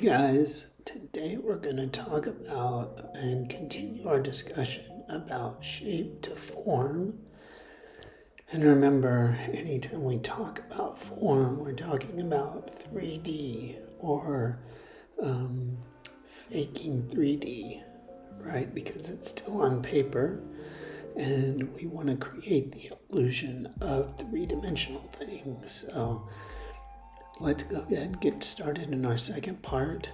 Hey guys, today we're going to talk about and continue our discussion about shape to form. And remember, anytime we talk about form, we're talking about 3D or faking 3D, right? Because it's still on paper and we want to create the illusion of three-dimensional things. So let's go ahead and get started in our second part.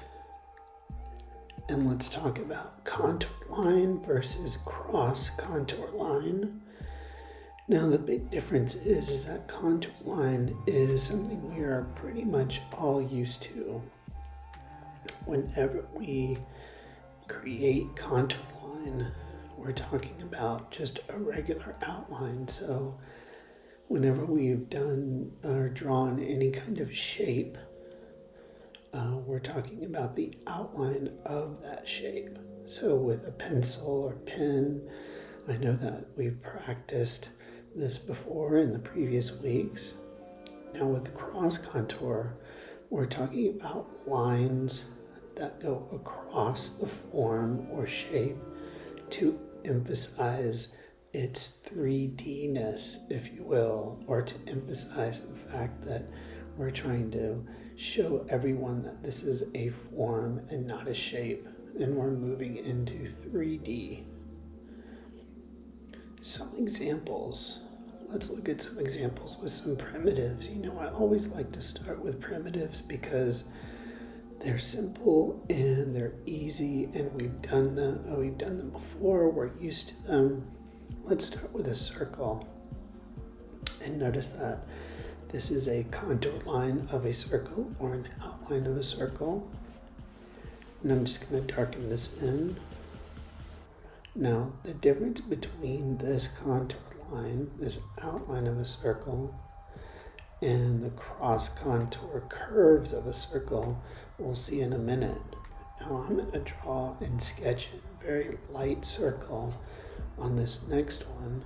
And let's talk about contour line versus cross contour line. Now the big difference is that contour line is something we are pretty much all used to. Whenever we create contour line, we're talking about just a regular outline. So whenever we've done or drawn any kind of shape, we're talking about the outline of that shape. So with a pencil or pen, I know that we've practiced this before in the previous weeks. Now with cross contour, we're talking about lines that go across the form or shape to emphasize its 3D-ness, if you will, or to emphasize the fact that we're trying to show everyone that this is a form and not a shape, and we're moving into 3D. Some examples. Let's look at some examples with some primitives. I always like to start with primitives because they're simple and they're easy, and we've done them before, we're used to them. Let's start with a circle. And notice that this is a contour line of a circle or an outline of a circle. And I'm just going to darken this in. Now, the difference between this contour line, this outline of a circle, and the cross contour curves of a circle, we'll see in a minute. Now, I'm going to draw and sketch a very light circle on this next one.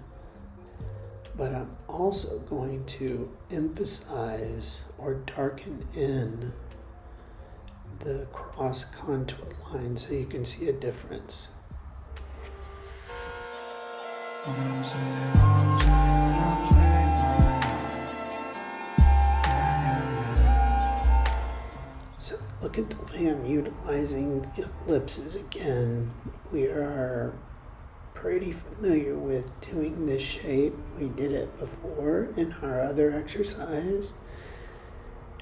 But I'm also going to emphasize or darken in the cross contour line so you can see a difference. So look at the way I'm utilizing the ellipses again. We are pretty familiar with doing this shape. We did it before in our other exercise.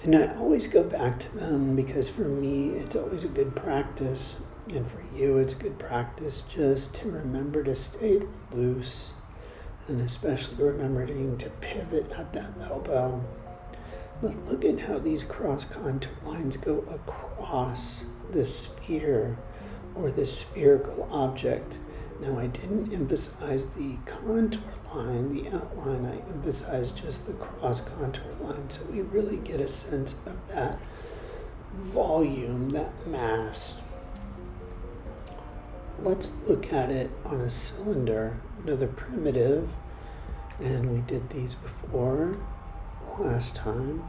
And I always go back to them because for me, it's always a good practice. And for you, it's good practice just to remember to stay loose, and especially remembering to pivot at that elbow. But look at how these cross contour lines go across the sphere or the spherical object. Now, I didn't emphasize the contour line, the outline. I emphasized just the cross contour line, so we really get a sense of that volume, that mass. Let's look at it on a cylinder, another primitive, and we did these before last time.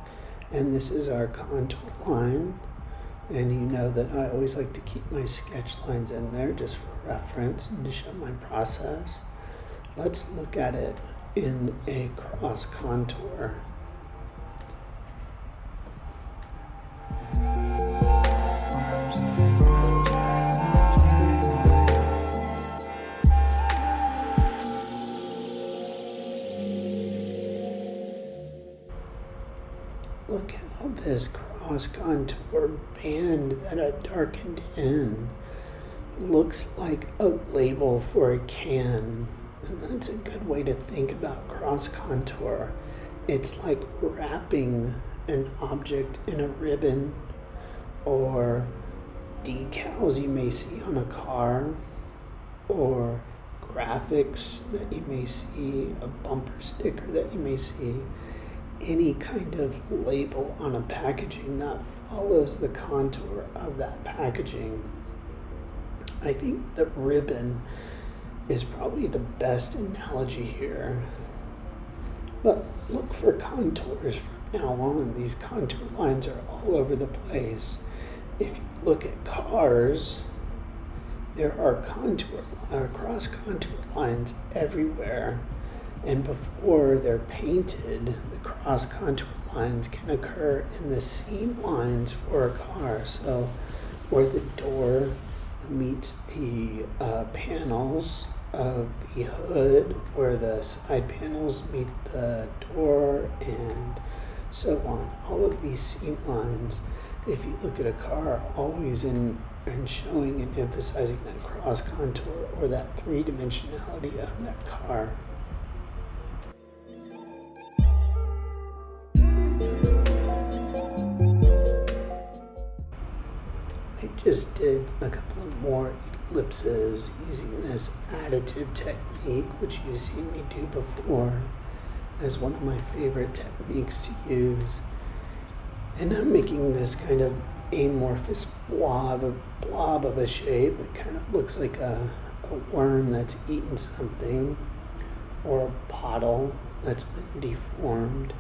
And this is our contour line. And you know that I always like to keep my sketch lines in there just for reference and to show my process. Let's look at it in a cross contour. Look how this cross contour band that I darkened in looks like a label for a can. And that's a good way to think about cross contour. It's like wrapping an object in a ribbon, or decals you may see on a car, or graphics that you may see, a bumper sticker that you may see. Any kind of label on a packaging that follows the contour of that packaging. I think the ribbon is probably the best analogy here. But look for contours from now on. These contour lines are all over the place. if you look at cars, there are cross contour lines everywhere. And before they're painted, the cross contour lines can occur in the seam lines for a car. So where the door meets the panels of the hood, where the side panels meet the door, and so on. All of these seam lines, if you look at a car, always in showing and emphasizing that cross contour or that three-dimensionality of that car. I just did a couple of more ellipses using this additive technique, which you've seen me do before, as one of my favorite techniques to use. And I'm making this kind of amorphous blob of a shape. It kind of looks like a worm that's eaten something, or a bottle that's been deformed.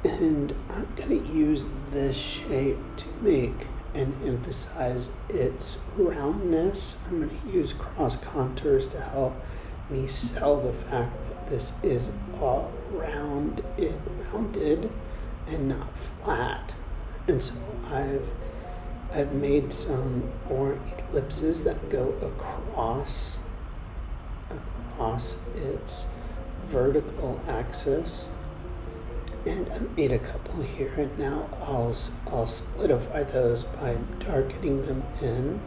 And I'm going to use this shape to make and emphasize its roundness. I'm going to use cross contours to help me sell the fact that this is all rounded and not flat. And so I've made some more ellipses that go across its vertical axis. And I made a couple here, and now I'll solidify those by darkening them in,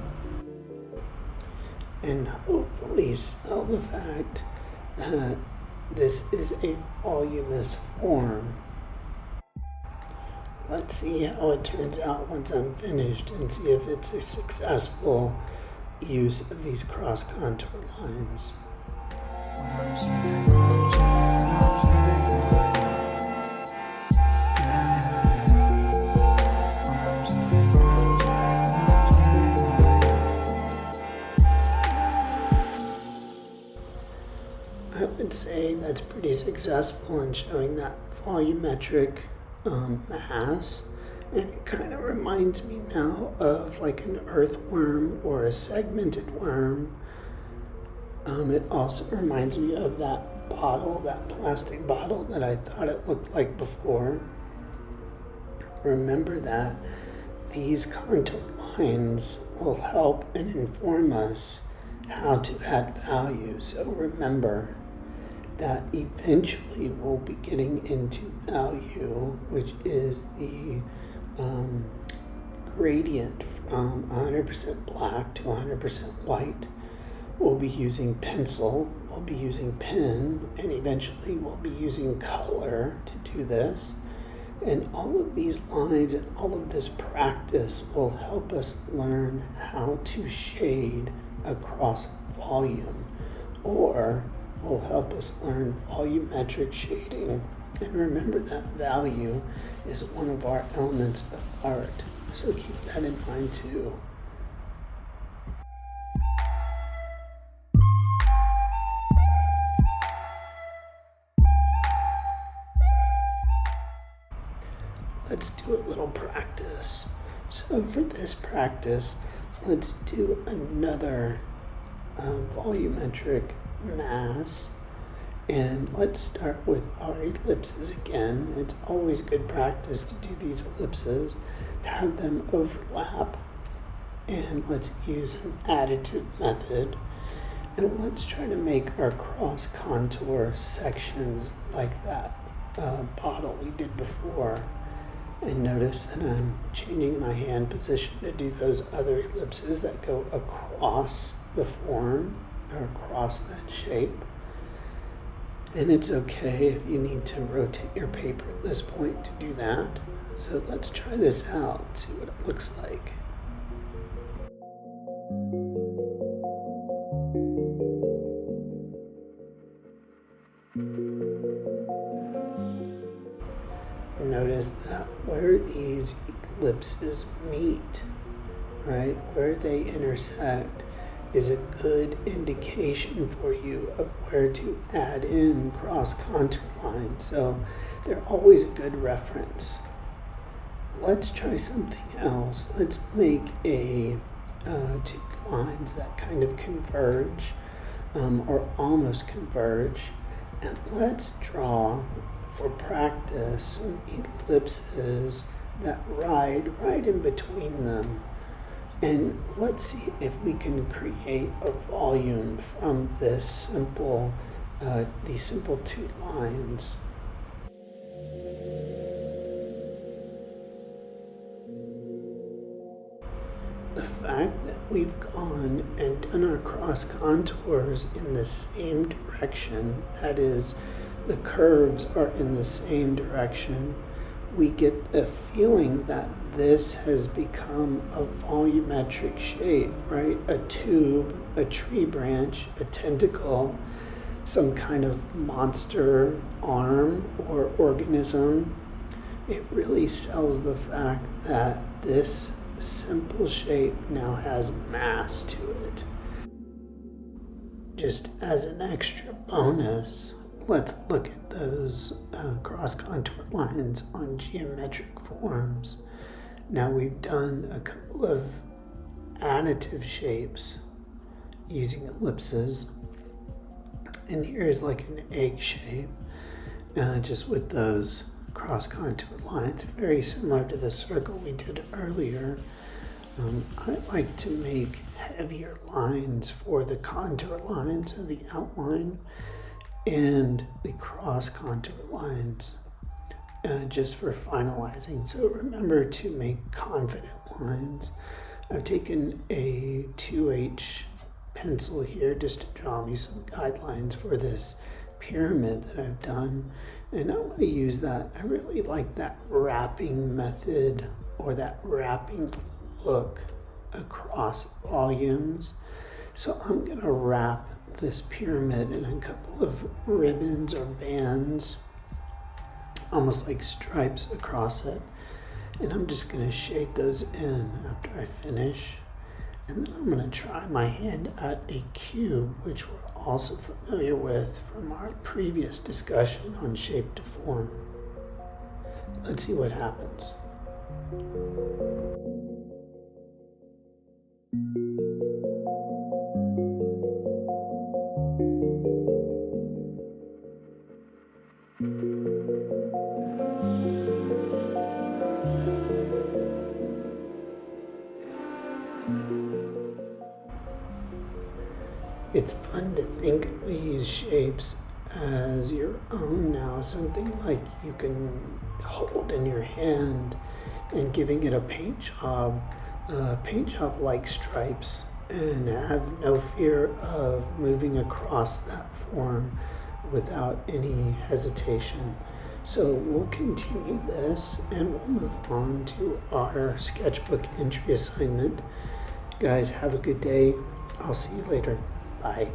and hopefully sell the fact that this is a voluminous form. Let's see how it turns out once I'm finished, and see if it's a successful use of these cross contour lines. I would say that's pretty successful in showing that volumetric mass, and it kind of reminds me now of like an earthworm or a segmented worm. It also reminds me of that plastic bottle that I thought it looked like before. Remember that these contour lines will help and inform us how to add value. So remember that eventually we'll be getting into value, which is the gradient from 100% black to 100% white. We'll be using pencil, we'll be using pen, and eventually we'll be using color to do this. And all of these lines and all of this practice will help us learn how to shade across volume, or will help us learn volumetric shading. And remember that value is one of our elements of art, so keep that in mind too. Let's do a little practice. So for this practice, let's do another volumetric mass, and let's start with our ellipses again. It's always good practice to do these ellipses, have them overlap, and let's use an additive method, and let's try to make our cross contour sections like that bottle we did before. And notice that I'm changing my hand position to do those other ellipses that go across the form or across that shape. And it's okay if you need to rotate your paper at this point to do that. So let's try this out and see what it looks like. Notice that where these ellipses meet, right, where they intersect, is a good indication for you of where to add in cross contour lines. So they're always a good reference. let's try something else. Let's make two lines that kind of converge or almost converge. And let's draw, for practice, some ellipses that ride right in between them. And let's see if we can create a volume from this these simple two lines. The fact that we've gone and done our cross contours in the same direction, that is, the curves are in the same direction, we get the feeling that this has become a volumetric shape, right? A tube, a tree branch, a tentacle, some kind of monster arm or organism. It really sells the fact that this simple shape now has mass to it. Just as an extra bonus, let's look at those cross contour lines on geometric forms. Now we've done a couple of additive shapes using ellipses, and here's like an egg shape, just with those cross contour lines, very similar to the circle we did earlier. I like to make heavier lines for the contour lines of the outline and the cross contour lines, just for finalizing. So remember to make confident lines. I've taken a 2H pencil here just to draw me some guidelines for this pyramid that I've done, and I want to use that. I really like that wrapping method, or that wrapping look across volumes. So I'm going to wrap this pyramid in a couple of ribbons or bands, almost like stripes across it, and I'm just going to shade those in after I finish. And then I'm going to try my hand at a cube, which we're also familiar with from our previous discussion on shape to form. Let's see what happens. It's fun to think of these shapes as your own now, something like you can hold in your hand, and giving it a paint job like stripes, and have no fear of moving across that form without any hesitation. So we'll continue this and we'll move on to our sketchbook entry assignment. Guys, have a good day. I'll see you later. Bye.